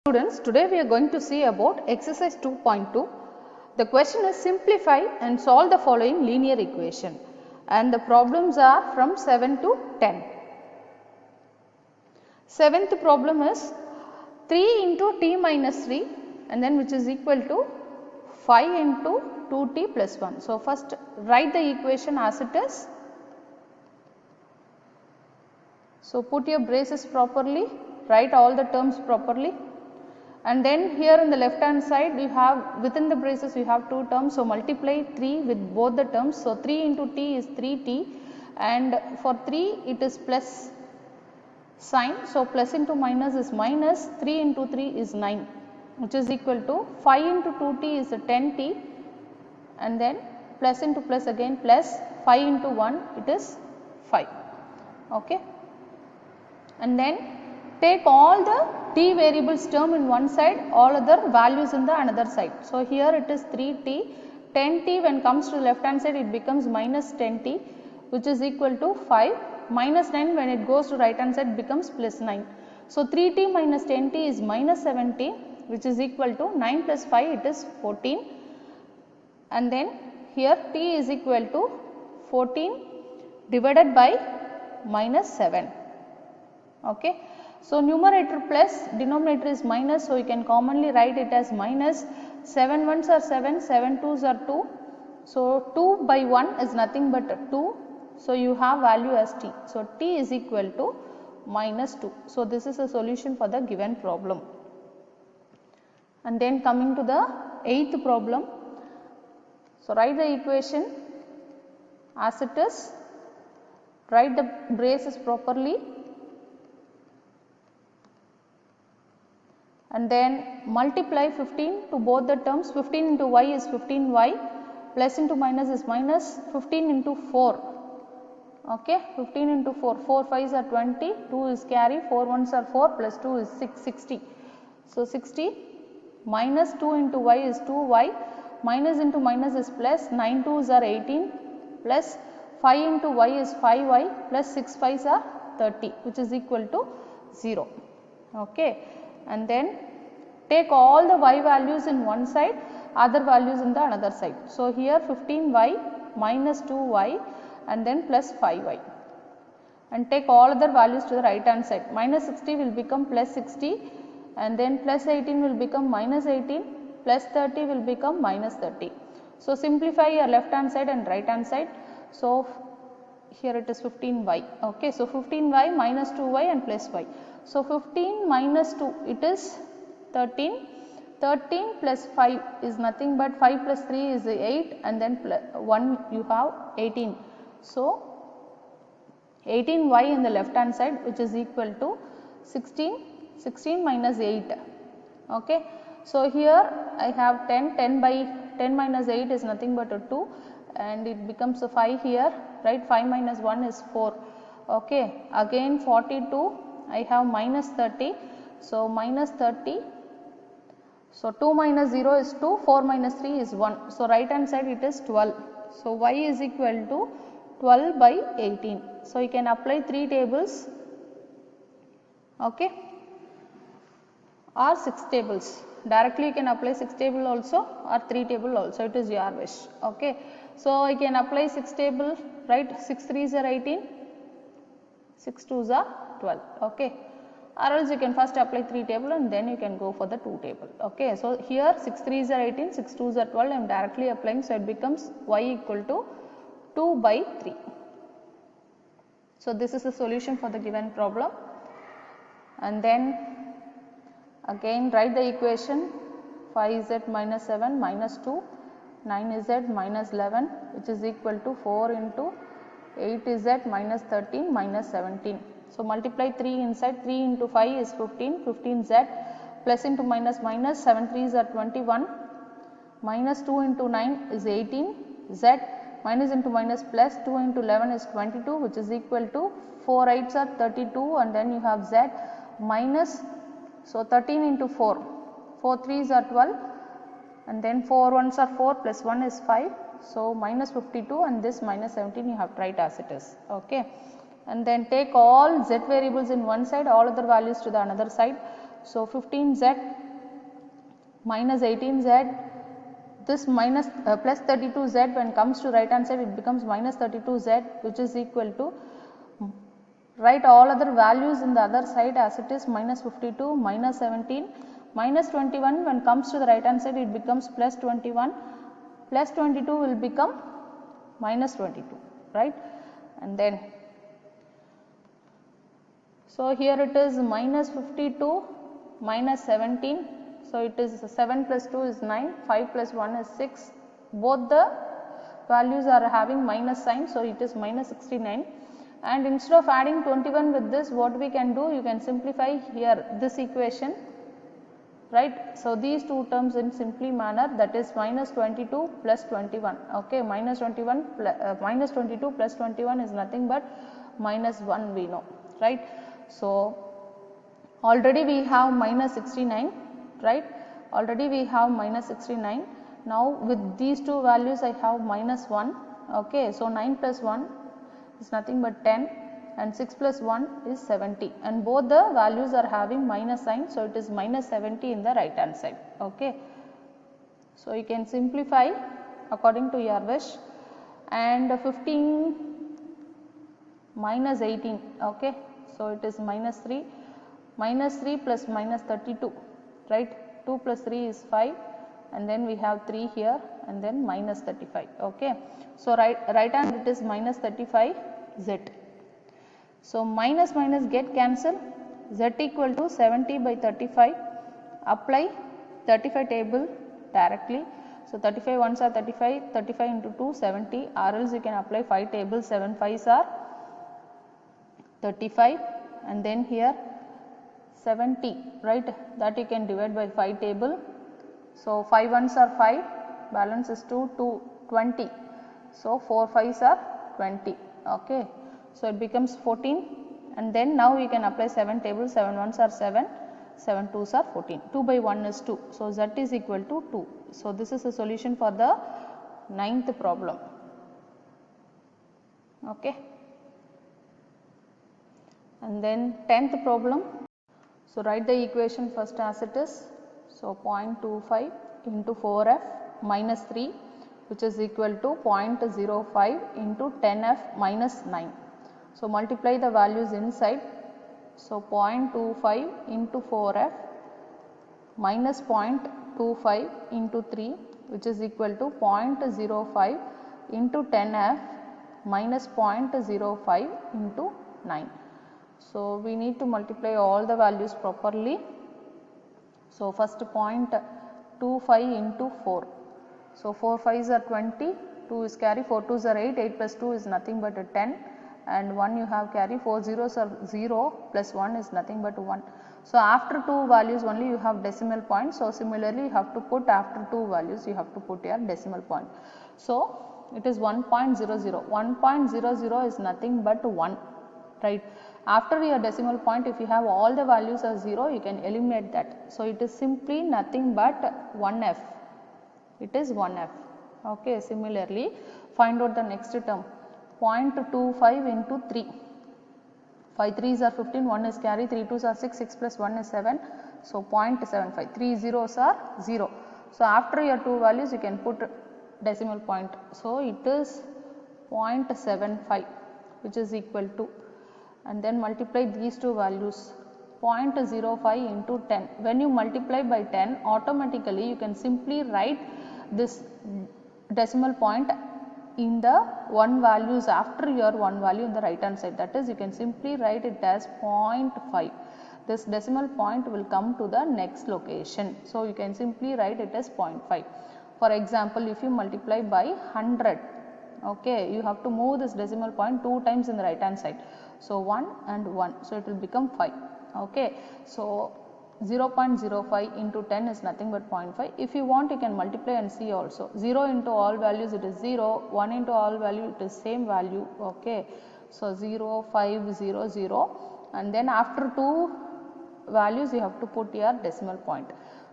Students, today we are going to see about exercise 2.2. The question is simplify and solve the following linear equation, and the problems are from 7 to 10. Seventh problem is 3 into t minus 3 and then which is equal to 5 into 2t plus 1. So, first write the equation as it is. So, put your braces properly, write all the terms properly. And then here in the left hand side you have within the braces you have two terms. So, multiply 3 with both the terms. So, 3 into t is 3t and for 3 it is plus sign. So, plus into minus is minus, 3 into 3 is 9 which is equal to 5 into 2t is a 10t and then plus into plus again plus 5 into 1 it is 5. Okay. And then take all the t variables term in one side, all other values in the another side. So, here it is 3t, 10t when comes to the left hand side it becomes minus 10t which is equal to 5, minus 9 when it goes to right hand side becomes plus 9. So, 3t minus 10t is minus 7t which is equal to 9 plus 5 it is 14 and then here t is equal to 14 divided by minus 7. Okay. So, numerator plus, denominator is minus, so you can commonly write it as minus. 7 ones are 7, 7 twos are 2. So, 2 by 1 is nothing but 2. So, you have value as t. So, t is equal to minus 2. So, this is a solution for the given problem. And then coming to the 8th problem. So, write the equation as it is, write the braces properly. And then multiply 15 to both the terms. 15 into y is 15y, plus into minus is minus, 15 into 4. Okay, 15 into 4, 4 5s are 20, 2 is carry, 4 1s are 4, plus 2 is 6, 60. So, 60 minus 2 into y is 2y, minus into minus is plus, 9 2s are 18, plus 5 into y is 5y, plus 6 5s are 30, which is equal to 0. Okay. And then take all the y values in one side, other values in the another side. So, here 15y minus 2y and then plus 5y and take all other values to the right hand side. Minus 60 will become plus 60 and then plus 18 will become minus 18, plus 30 will become minus 30. So, simplify your left hand side and right hand side. So, here it is 15y. Okay. So, 15y minus 2y and plus y. So, 15 minus 2 it is 13, 13 plus 5 is nothing but 5 plus 3 is 8 and then plus 1 you have 18. So, 18y in the left hand side which is equal to 16 minus 8. Okay. So, here I have 10 by 10 minus 8 is nothing but a 2 and it becomes a 5 here, right. 5 minus 1 is 4. Okay. Again 42. I have minus 30. So, minus 30. So, 2 minus 0 is 2, 4 minus 3 is 1. So, right hand side it is 12. So, y is equal to 12 by 18. So, you can apply 3 tables, okay, or 6 tables. Directly you can apply 6 table also or 3 table also, it is your wish. Okay. So, you can apply 6 table, right, 6 3s are 18, 6 2s are 12. Okay. Or else you can first apply 3 table and then you can go for the 2 table. Okay. So, here 6 3s are 18, 6 2s are 12, I am directly applying. So, it becomes y equal to 2 by 3. So, this is the solution for the given problem. And then again write the equation 5z minus 7 minus 2, 9z minus 11 which is equal to 4 into 8z minus 13 minus 17. So, multiply 3 inside, 3 into 5 is 15, 15z plus into minus minus 7 3s are 21, minus 2 into 9 is 18, z minus into minus plus 2 into 11 is 22 which is equal to 4 8s are 32 and then you have z minus, so 13 into 4, 4 3s are 12 and then 4 1s are 4 plus 1 is 5. So, minus 52 and this minus 17 you have to write as it is. Okay. And then take all z variables in one side, all other values to the another side. So 15z minus 18z, this minus plus 32z, when comes to right hand side it becomes minus 32z, which is equal to, write all other values in the other side as it is, minus 52, minus 17, minus 21, when comes to the right hand side it becomes plus 21, plus 22 will become minus 22, right. And then, so here it is minus 52 minus 17, so it is 7 plus 2 is 9, 5 plus 1 is 6, both the values are having minus sign, so it is minus 69. And instead of adding 21 with this, what we can do, you can simplify here this equation, right. So these two terms in simply manner, that is minus 22 plus 21, okay. Minus 22 plus 21 is nothing but minus 1, we know, right. So already we have minus 69, right, already we have minus 69. Now with these two values I have minus 1, okay. So 9 plus 1 is nothing but 10 and 6 plus 1 is 70, and both the values are having minus sign, so it is minus 70 in the right hand side, okay. So you can simplify according to your wish. And 15 minus 18, okay. So it is minus 3 plus minus 32, right. 2 plus 3 is 5, and then we have 3 here, and then minus 35, okay. So right hand it is minus 35 z. So minus minus get cancel, z equal to 70 by 35, apply 35 table directly. So 35 ones are 35, 35 into 2 70, or else you can apply 5 tables, 7 5s are 35, and then here 70, right, that you can divide by 5 table. So 5 ones are 5, balance is 2, 20, so 4 5s are 20, okay. So it becomes 14, and then now you can apply 7 tables, 7 ones are 7, 7 2s are 14, 2 by 1 is 2, so z is equal to 2. So this is a solution for the 9th problem, okay. And then 10th problem, so write the equation first as it is. So 0.25 into 4f minus 3, which is equal to 0.05 into 10f minus 9. So multiply the values inside. So 0.25 into 4f minus 0.25 into 3, which is equal to 0.05 into 10f minus 0.05 into 9. So we need to multiply all the values properly. So first 0.25 into 4. So 4 5s are 20, 2 is carry, 4 2s are 8, 8 plus 2 is nothing but a 10, and 1 you have carry, 4 zeros are 0 plus 1 is nothing but 1. So after 2 values only you have decimal point. So similarly you have to put after 2 values you have to put your decimal point. So it is 1.00. 1.00 is nothing but 1, right. After your decimal point, if you have all the values are 0, you can eliminate that. So it is simply nothing but 1f. It is 1f. Okay. Similarly, find out the next term. 0.25 into 3. 5 3s are 15, 1 is carry, 3 2s are 6, 6 plus 1 is 7. So 0.75. 3 zeros are 0. So after your 2 values, you can put decimal point. So it is 0.75, which is equal to, and then multiply these two values, 0.05 into 10. When you multiply by 10, automatically you can simply write this decimal point in the 1 values after your 1 value in the right hand side. That is, you can simply write it as 0.5. This decimal point will come to the next location. So you can simply write it as 0.5. For example, if you multiply by 100, okay, you have to move this decimal point 2 times in the right hand side. So 1 and 1, so it will become 5, okay. So 0.05 into 10 is nothing but 0.5. If you want, you can multiply and see also. 0 into all values it is 0, 1 into all value it is same value, okay. So 0, 5, 0, 0, and then after 2 values you have to put your decimal point.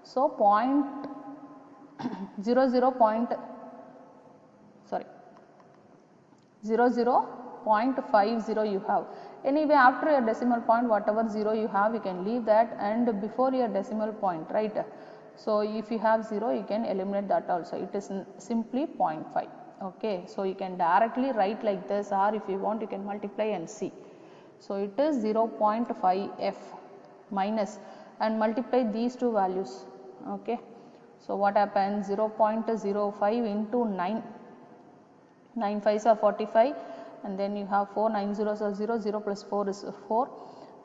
So 0.50 you have. Anyway, after your decimal point, whatever 0 you have, you can leave that, and before your decimal point, right? So if you have 0, you can eliminate that also. It is simply 0.5. Okay, so you can directly write like this, or if you want, you can multiply and see. So it is 0.5f minus, and multiply these two values. Okay, so what happens? 0.05 into 9. 9 5s are 45, and then you have 4 9 zeros are 0, 0 plus 4 is 4,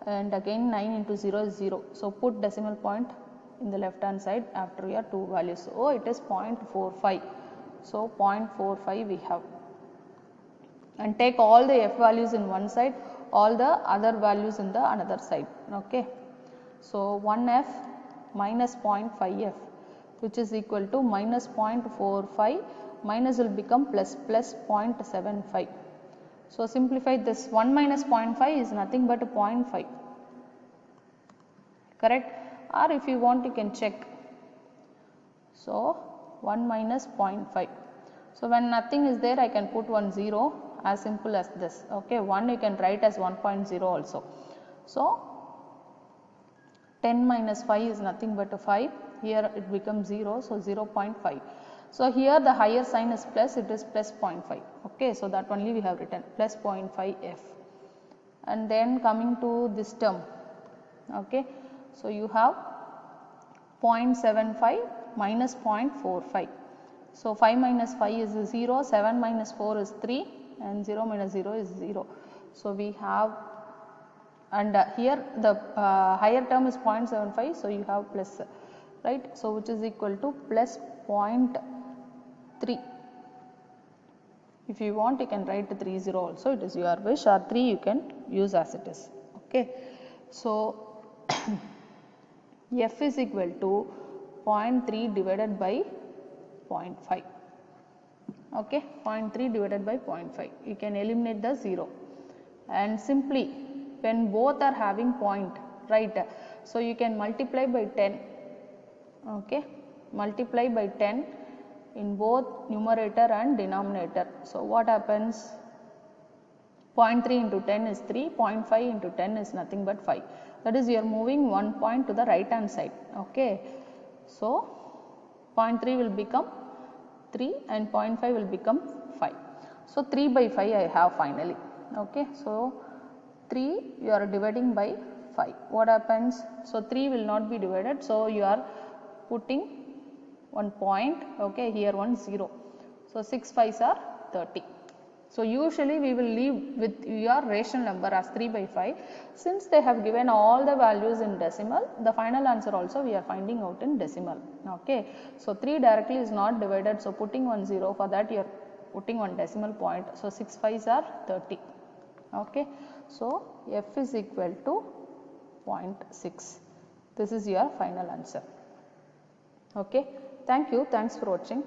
and again 9 into 0 is 0. So put decimal point in the left hand side after your two values. So it is 0.45. So 0.45 we have, and take all the f values in one side, all the other values in the another side. Okay, so 1f minus 0.5f, which is equal to minus 0.45, minus will become plus 0.75. So simplify this. 1 minus 0.5 is nothing but 0.5, correct? Or if you want, you can check. So 1 minus 0.5. So when nothing is there, I can put 1 0, as simple as this. Okay, 1 you can write as 1.0 also. So 10 minus 5 is nothing but 5. Here it becomes 0, so 0.5. So here the higher sign is plus, it is plus 0.5. Okay, so that only we have written plus 0.5f. And then coming to this term. Okay, so you have 0.75 minus 0.45. So 5 minus 5 is 0, 7 minus 4 is 3, and 0 minus 0 is 0. So we have, and here the higher term is 0.75, so you have plus, right? So which is equal to plus 0.3. If you want, you can write 30 also, it is your wish, or 3 you can use as it is. Okay, so f is equal to 0.3 divided by 0.5. Okay, 0.3 divided by 0.5. You can eliminate the 0, and simply when both are having point, right? So you can multiply by 10. Okay, multiply by 10 in both numerator and denominator. So what happens? 0.3 into 10 is 3, 0.5 into 10 is nothing but 5. That is, you are moving 1 point to the right hand side. Okay, so 0.3 will become 3 and 0.5 will become 5. So 3 by 5 I have finally. Okay, so 3 you are dividing by 5. What happens? So 3 will not be divided, so you are putting 1 point. Okay, here 1 0. So 6 5s are 30. So usually we will leave with your rational number as 3 by 5. Since they have given all the values in decimal, the final answer also we are finding out in decimal. Okay, so 3 directly is not divided, so putting 1 0, for that you are putting one decimal point. So 6 5s are 30. Okay, so f is equal to 0.6. This is your final answer. Okay, thank you. Thanks for watching.